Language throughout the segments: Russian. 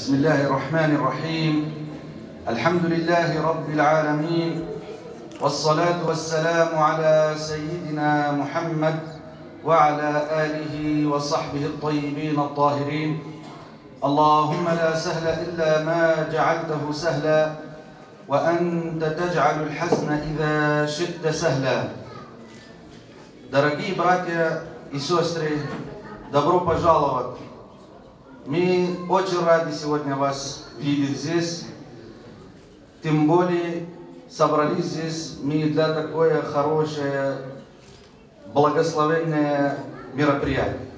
بسم الله الرحمن الرحيم الحمد لله رب العالمين والصلاة والسلام على سيدنا محمد وعلى آله وصحبه الطيبين الطاهرين اللهم لا سهل إلا ما جعلته سهلا وأنت تجعل الحزن إذا شئت سهلا. Дорогие братья и сестры, добро пожаловать! Мы очень рады сегодня вас видеть здесь. Тем более собрались здесь мы для такое хорошее, благословенное мероприятие.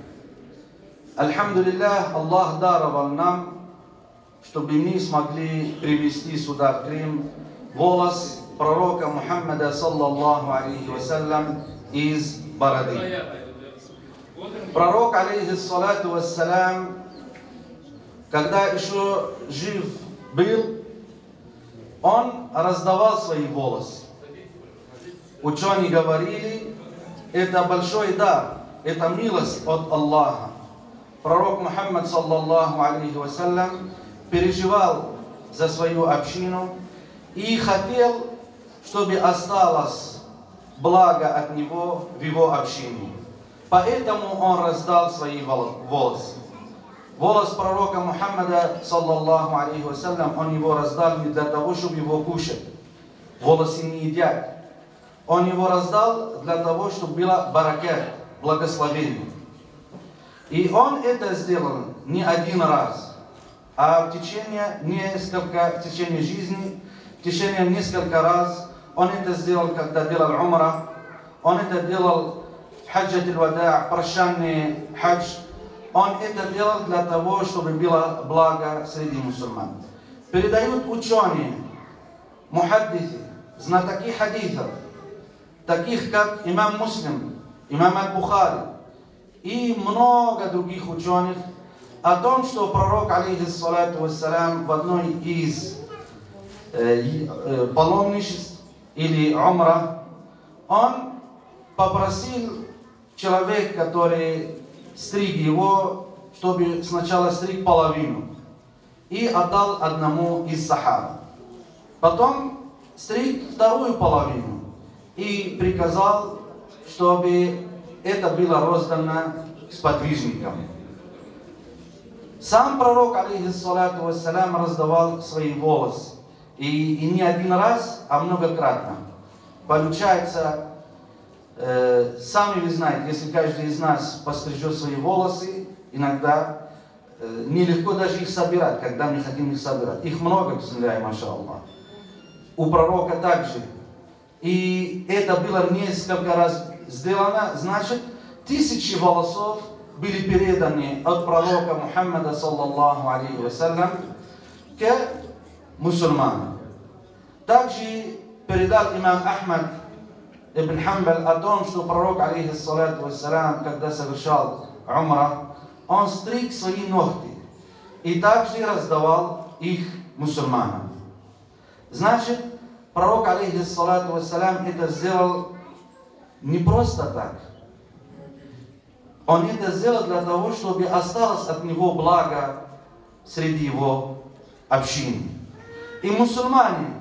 Альхамдулиллах, Аллах даровал нам, чтобы мы смогли привезти сюда, в Крым, волос пророка Мухаммада, саллаллаху алейхи вассалям, из бороды. Пророк, алейхиссалату вассалям, когда еще жив был, он раздавал свои волосы. Ученые говорили, это большой дар, это милость от Аллаха. Пророк Мухаммад, саллаллаху алейхи вассалям, переживал за свою общину и хотел, чтобы осталось благо от него в его общине. Поэтому он раздал свои волосы. Волос пророка Мухаммада, саллаллаху алейхи вассалям, он его раздал не для того, чтобы его кушать. Волосы не едят. Он его раздал для того, чтобы было баракат, благословение. И он это сделал не один раз, а в течение жизни, в течение несколько раз. Он это сделал, когда делал умра. Он это делал в хаджат аль-вада, прощальный хадж. Он это делал для того, чтобы было благо среди мусульман. Передают ученые, мухаддисы, знатоки хадисов, таких как имам Муслим, имам аль-Бухари и много других ученых, о том, что пророк, алейхиссалату вассалям, в одной из паломничеств или умра, он попросил человека, который стриг его, чтобы сначала стриг половину и отдал одному из сахаба. Потом стриг вторую половину и приказал, чтобы это было роздано сподвижникам. Сам пророк, алейхиссалату вассалям, раздавал свои волосы. И не один раз, а многократно. Получается, сами вы знаете, если каждый из нас пострижет свои волосы, иногда нелегко даже их собирать, когда мы хотим их собирать. Их много, бисмилляхи, машаллах. У пророка также. И это было несколько раз сделано, значит, тысячи волосов были переданы от пророка Мухаммада, саллаллаху алейхи вассалям, к мусульманам. Также передал имам Ахмад ибн Хамбаль о том, что пророк, алейхиссалату вассалям, когда совершал умра, он стриг свои ногти и также раздавал их мусульманам. Значит, пророк, алейхиссалату вассалям, это сделал не просто так. Он это сделал для того, чтобы осталось от него благо среди его общины. И мусульмане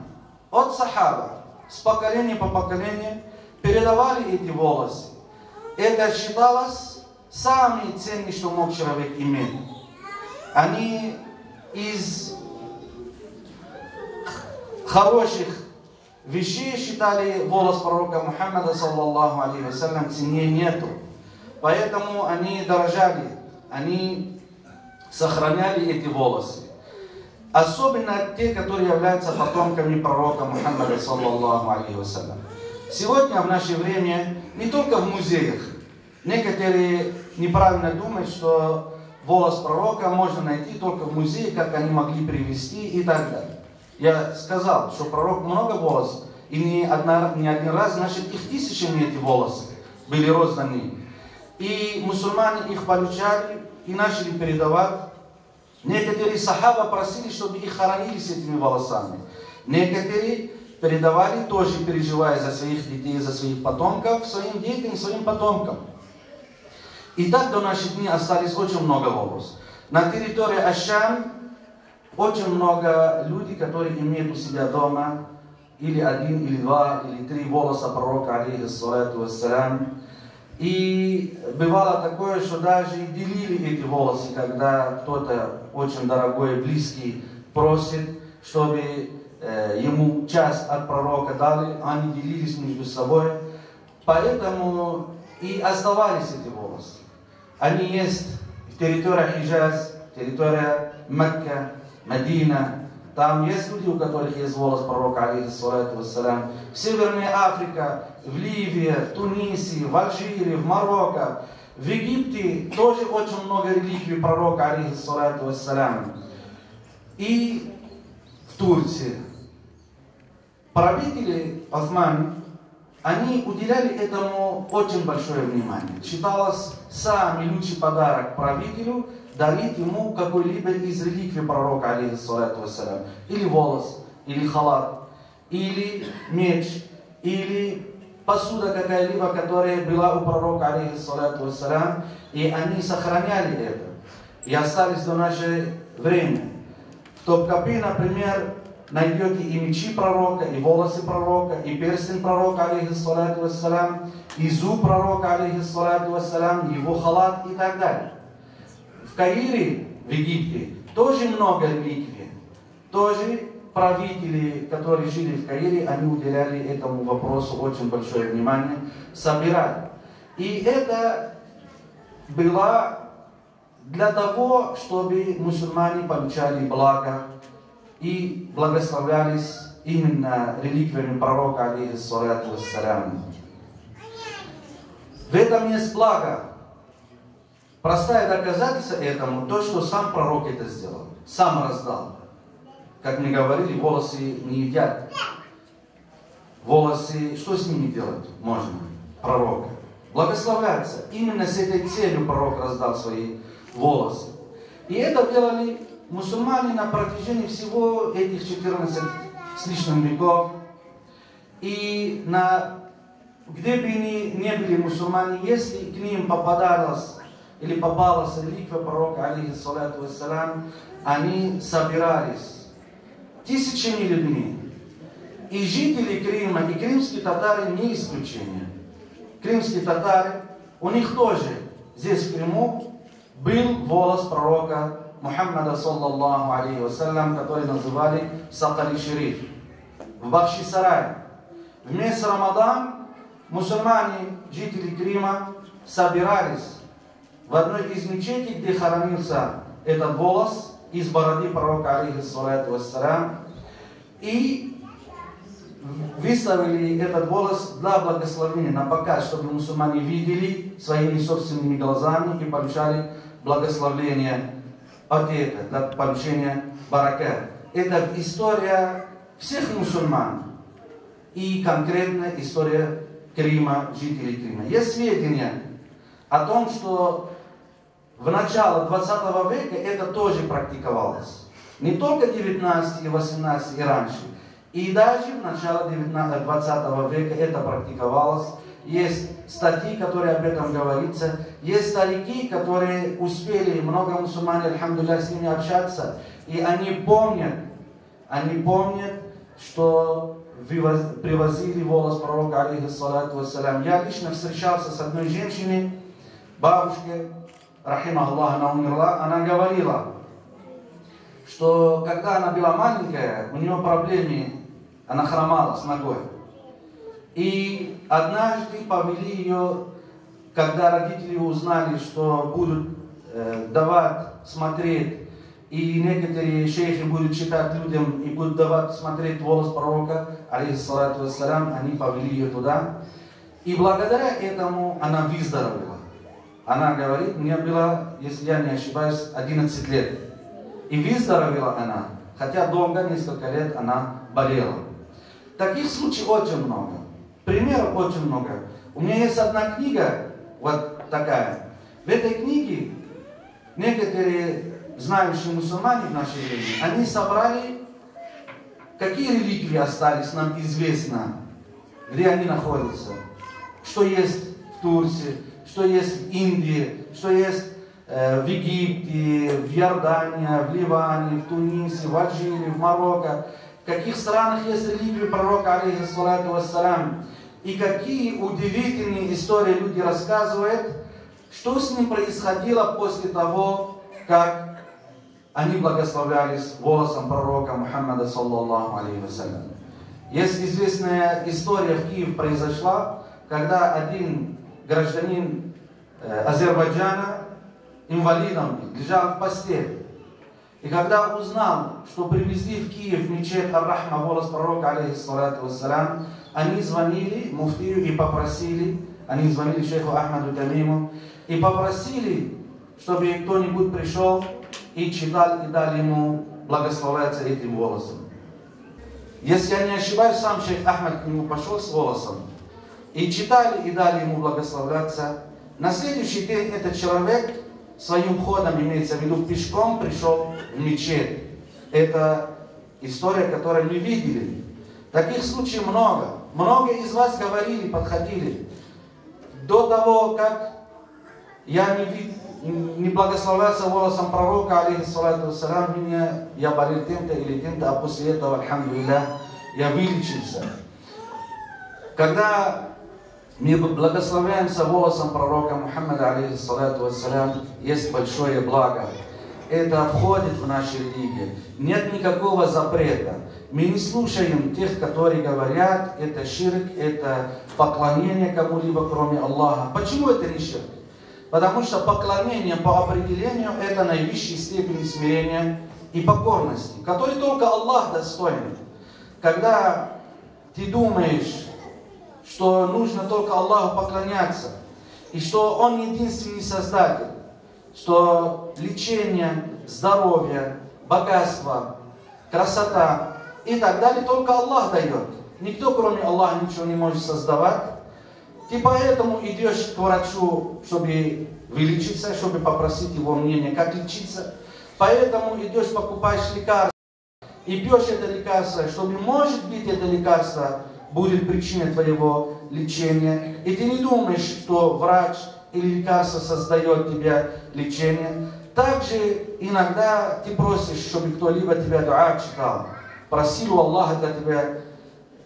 от сахаба с поколения по поколению передавали эти волосы. Это считалось самым ценным, что мог человек иметь. Они из хороших вещей считали волос пророка Мухаммада, саллаллаху алейхи вассалям, цене нету. Поэтому они дорожали, они сохраняли эти волосы. Особенно те, которые являются потомками пророка Мухаммада, саллаллаху алейхи вассалям. Сегодня, в наше время, не только в музеях. Некоторые неправильно думают, что волос пророка можно найти только в музее, как они могли привезти и так далее. Я сказал, что пророк много волос, и не один раз, значит, их тысячами эти волосы были розданы. И мусульмане их получали и начали передавать. Некоторые сахаба просили, чтобы их хоронили с этими волосами. Некоторые передавали, тоже переживая за своих детей, за своих потомков, своим детям, своим потомкам. И так до наших дней остались очень много волос. На территории Аш-Шам очень много людей, которые имеют у себя дома или один, или два, или три волоса пророка, алейхиссалату вассалям. И бывало такое, что даже делили эти волосы, когда кто-то очень дорогой, близкий просит, чтобы ему часть от пророка дали, они делились между собой. Поэтому и оставались эти волосы. Они есть в территории Хиджаз, территория Мекка, Медина. Там есть люди, у которых есть волос пророка, алейхиссалату вассалям. В Северной Африке, в Ливии, в Тунисе, в Алжире, в Марокко, в Египте тоже очень много реликвий пророка, алейхиссалату вассалям. И в Турции. Правители Осман, они уделяли этому очень большое внимание. Считалось самый лучший подарок правителю дарить ему какой-либо из реликвий пророка, алейхиссалату вассалям. Или волос, или халат, или меч, или посуда какая-либо, которая была у пророка, алейхиссалату вассалям. И они сохраняли это. И остались до нашего времени. В Топкапи, например, найдете и мечи пророка, и волосы пророка, и перстень пророка, алейхиссалату вассалям, и зуб пророка, алейхиссалату вассалям, его халат и так далее. В Каире, в Египте, тоже много реликвий. Тоже правители, которые жили в Каире, они уделяли этому вопросу очень большое внимание, собирали. И это было для того, чтобы мусульмане получали благо и благословлялись именно реликвиями пророка, алейхиссалату вассалям. В этом есть благо. Простое доказательство этому, то, что сам пророк это сделал, сам раздал. Как мы говорили, волосы не едят. Волосы, что с ними делать можно? Пророка. Благословляться. Именно с этой целью пророк раздал свои волосы. И это делали мусульмане на протяжении всего этих 14 с лишним веков. И где бы ни были мусульмане, если к ним попадалась реликвия пророка, алейхиссалату вассалям, они собирались тысячами людьми. И жители Крыма, и крымские татары не исключение. Крымские татары, у них тоже здесь в Крыму был волос пророка Мухаммада, саллаллаху алейхи вассалям, который называли Сакали-Шериф. В Бахчисарае. В месяц Рамадан мусульмане, жители Крыма, собирались в одной из мечетей, где хоронился этот волос из бороды пророка, алейхиссалату вассалям, и выставили этот волос для благословения на показ, чтобы мусульмане видели своими собственными глазами и получали благословение от этого, для получения барака. Это история всех мусульман и конкретно история Крыма, жителей Крыма. Есть сведения о том, что в начале 20 века это тоже практиковалось. Не только в 19 и 18 и раньше. И даже в начале 20 века это практиковалось. Есть статьи, которые об этом говорится. Есть старики, которые успели, много мусульман, альхамдулилля, с ними общаться. И они помнят, что привозили волос пророка, алейхиссалату вассалям. Я лично встречался с одной женщиной, бабушкой, рахима Аллах, она умерла. Она говорила, что когда она была маленькая, у нее проблемы, она хромала с ногой. И однажды повели ее, когда родители узнали, что будут давать смотреть, и некоторые шейхи будут читать людям и будут давать смотреть волос пророка, алейхиссалату вассалям, они повели ее туда. И благодаря этому она выздоровела. Она говорит, мне было, если я не ошибаюсь, 11 лет. И выздоровела она, хотя долго, несколько лет она болела. Таких случаев очень много. Примеров очень много. У меня есть одна книга, вот такая. В этой книге некоторые знающие мусульмане в наше время, они собрали, какие реликвии остались, нам известно, где они находятся. Что есть в Турции, что есть в Индии, что есть в Египте, в Иордании, в Ливане, в Тунисе, в Алжире, в Марокко, в каких странах есть религия пророка, алейхиссалату вассалам, и какие удивительные истории люди рассказывают, что с ним происходило после того, как они благословлялись волосом пророка Мухаммада, саллаллаху алейхи вассалям. Есть известная история в Киеве произошла, когда один гражданин Азербайджана инвалидом лежал в постели. И когда узнал, что привезли в Киев в мечеть Ар-Рахма волос пророка, алейхиссалату вассалам, они звонили муфтию и попросили, они звонили шейху Ахмаду Тамиму и попросили, чтобы кто-нибудь пришел и читал, и дали ему благословляться этим волосом. Если я не ошибаюсь, сам шейх Ахмад к нему пошел с волосом. И читали, и дали ему благословляться. На следующий день этот человек своим ходом, имеется в виду пешком, пришел в мечеть. Это история, которую мы видели. Таких случаев много. Много из вас говорили, подходили. До того, как я не благословлялся волосом пророка, алейхиссалату вассалам, я болел тем-то или тем-то, а после этого, альхамдулиллах, я вылечился. Когда мы благословляемся волосом пророка Мухаммада, алейхиссалату вассалам, есть большое благо. Это входит в нашу религию. Нет никакого запрета. Мы не слушаем тех, которые говорят, это ширк, это поклонение кому-либо, кроме Аллаха. Почему это не ширк? Потому что поклонение по определению это наивысшей степени смирения и покорности, который только Аллах достоин. Когда ты думаешь, что нужно только Аллаху поклоняться, и что Он единственный Создатель, что лечение, здоровье, богатство, красота и так далее только Аллах дает. Никто, кроме Аллаха, ничего не может создавать. Ты поэтому идешь к врачу, чтобы вылечиться, чтобы попросить его мнение, как лечиться. Поэтому идешь, покупаешь лекарство и пьешь это лекарство, чтобы, может быть, это лекарство будет причиной твоего лечения. И ты не думаешь, что врач или лекарство создает тебе лечение. Также иногда ты просишь, чтобы кто-либо тебя дуа читал. Просил у Аллаха для тебя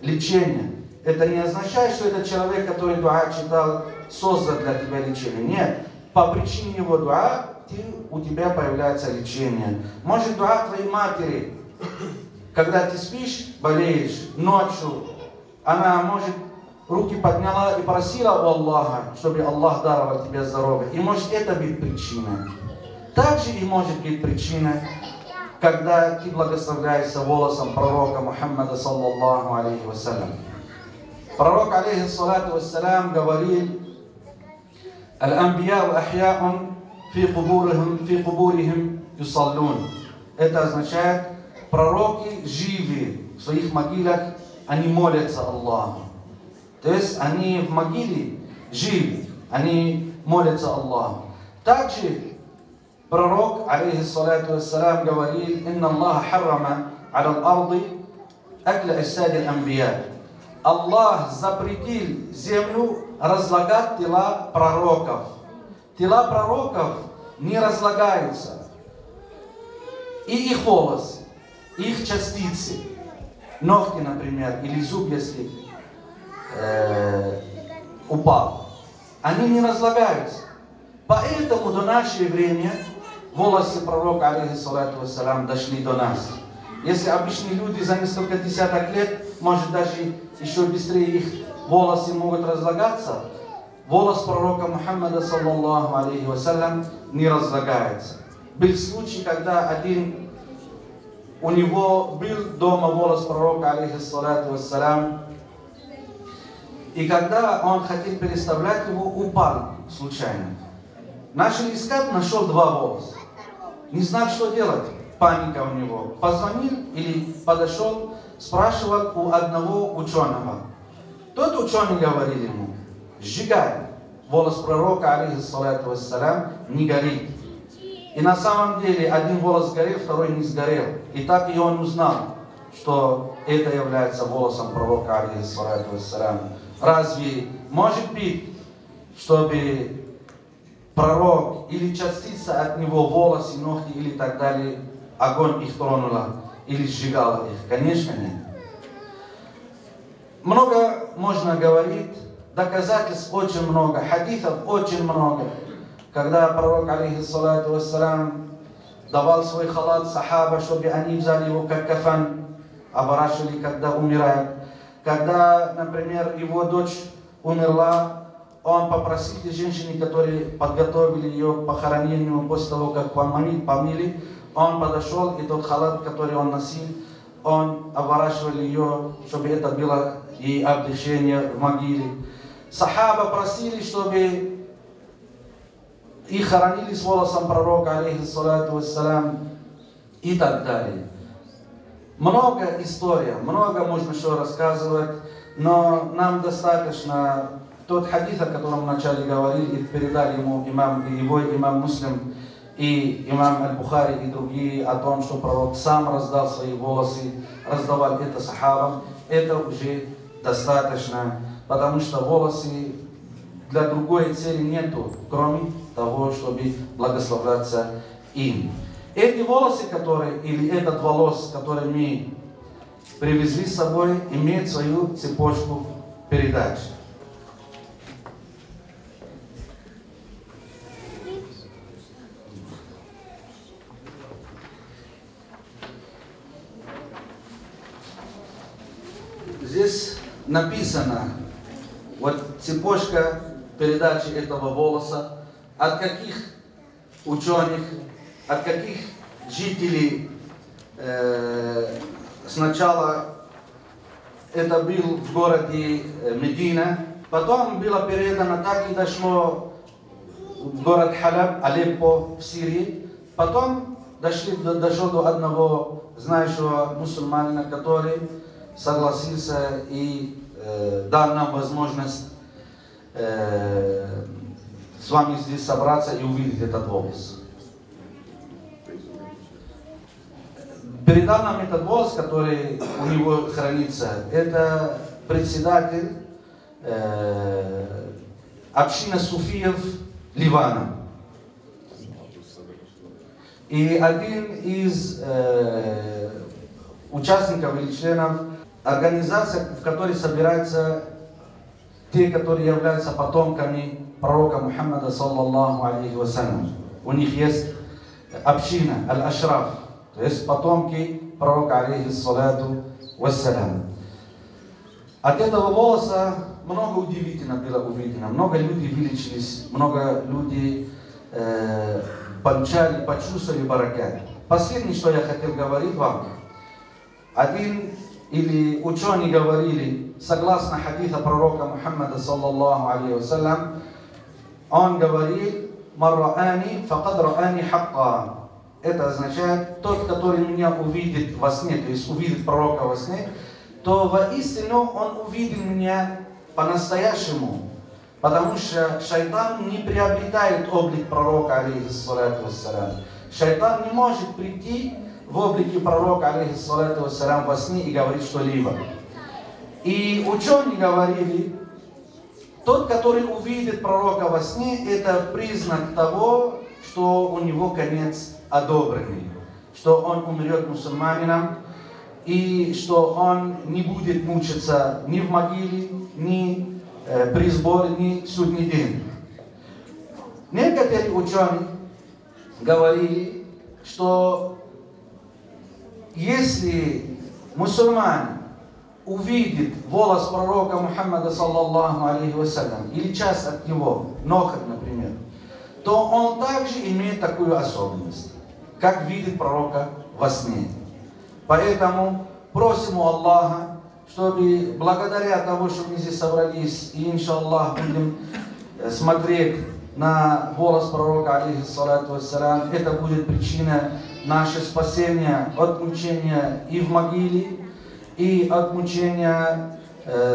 лечение. Это не означает, что этот человек, который дуа читал, создан для тебя лечение. Нет. По причине его дуа у тебя появляется лечение. Может, дуа твоей матери, когда ты спишь, болеешь, ночью, она, может, руки подняла и просила у Аллаха, чтобы Аллах даровал тебе здоровье. И может это быть причиной. Также и может быть причиной, когда ты благословляешься волосом пророка Мухаммада, саллаллаху алейхи вассалям. Пророк, алейхиссалату вассалям, говорил: «Аль-амбияу ахьяун фи кубурихим юсаллун». Это означает, пророки живы в своих могилах, они молятся Аллаху. То есть они в могиле живы, они молятся Аллаху. Также пророк, алейхиссалату вассалям, говорил: «Инна Аллаха харрама аля ал-арды акля аджсади аль-амбия». Аллах запретил землю разлагать тела пророков. Тела пророков не разлагаются. И их волосы, их частицы, ногти, например, или зуб, если упал, они не разлагаются. Поэтому до нашего времени волосы пророка, алейхиссалату вассалам, дошли до нас. Если обычные люди за несколько десяток лет, может даже еще быстрее их волосы могут разлагаться, волос пророка Мухаммада, саллаллаху алейхи вассалям, не разлагается. Был случай, когда у него был дома волос пророка, алейхиссалату вассалам, и когда он хотел переставлять его, упал случайно. Начал искать, нашел 2 волоса. Не знал, что делать. Паника у него. Позвонил или подошел, спрашивал у одного ученого. Тот ученый говорил ему: сжигай. Волос пророка, алейхиссалату вассалам, не горит. И на самом деле один волос сгорел, второй не сгорел. И так и он узнал, что это является волосом пророка, алейхиссалату вассалам. Разве может быть, чтобы пророк или частица от него, волосы, ногти или так далее, огонь их тронула или сжигала их? Конечно, нет. Много можно говорить, доказательств очень много, хадисов очень много. Когда пророк, алейхиссалату вассалам, давал свой халат сахаба, чтобы они взяли его как кафан, оборачивали, когда умирает. Когда, например, его дочь умерла, он попросил женщины, которые подготовили ее к похоронению после того, как помыли, он подошел, и тот халат, который он носил, он оборачивал ее, чтобы это было и облегчение в могиле. Сахаба просили, чтобы их хоронили с волосом пророка, алейхиссалату вассалам, и так далее. Много историй, много можно еще рассказывать, но нам достаточно тот хадис, о котором вначале говорили, и передали ему имам Муслим и имам Аль-Бухари и другие о том, что пророк сам раздал свои волосы, раздавал это сахабам, это уже достаточно, потому что волосы для другой цели нету, кроме того, чтобы благословляться им. Эти волосы, или этот волос, который мы привезли с собой, имеет свою цепочку передач. Здесь написано, вот цепочка передачи этого волоса, от каких ученых, от каких жителей сначала это был в городе Медина, потом было передано, так и дошло в город Халаб, Алеппо в Сирии, потом дошло до одного знающего мусульманина, который согласился и дал нам возможность с вами здесь собраться и увидеть этот волос. Передал нам этот волос, который у него хранится. Это председатель общины суфиев Ливана. И один из участников или членов организации, в которой собираются те, которые являются потомками пророка Мухаммада, саллаллаху алейхи вассалям. У них есть община, аль-Ашраф, то есть потомки пророка, алейхиссалату вассалям. От этого волоса много удивительно было увидено. Много людей вылечились, много людей получали, почувствовали баракат. Последнее, что я хотел говорить вам. Один или ученые говорили, согласно хадиса пророка Мухаммада, саллаллаху алейхи вассалям, он говорит: «Марраани факад раани хакка». Это означает, тот, который меня увидит во сне, то есть увидит пророка во сне, то воистину он увидел меня по-настоящему. Потому что шайтан не приобретает облик пророка, алейхиссалату вассалям. Шайтан не может прийти в облике пророка, алейхиссалату вассалям, во сне и говорить что-либо. И ученые говорили, тот, который увидит пророка во сне, это признак того, что у него конец одобренный, что он умрет мусульманином, и что он не будет мучиться ни в могиле, ни при сборе, ни в судный день. Некоторые ученые говорили, что если мусульманин увидит волос пророка Мухаммада, саллаллаху алейхи вассалям, или часть от него, нохоть, например, то он также имеет такую особенность, как видит пророка во сне. Поэтому просим у Аллаха, чтобы благодаря тому, что мы здесь собрались, и иншаллах будем смотреть на волос пророка, алейхиссалату вассалям, это будет причина нашего спасения от мучения и в могиле, и от мучения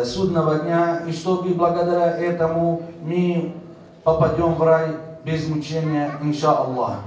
судного дня, и чтобы благодаря этому мы попадем в рай без мучения, иншаллах.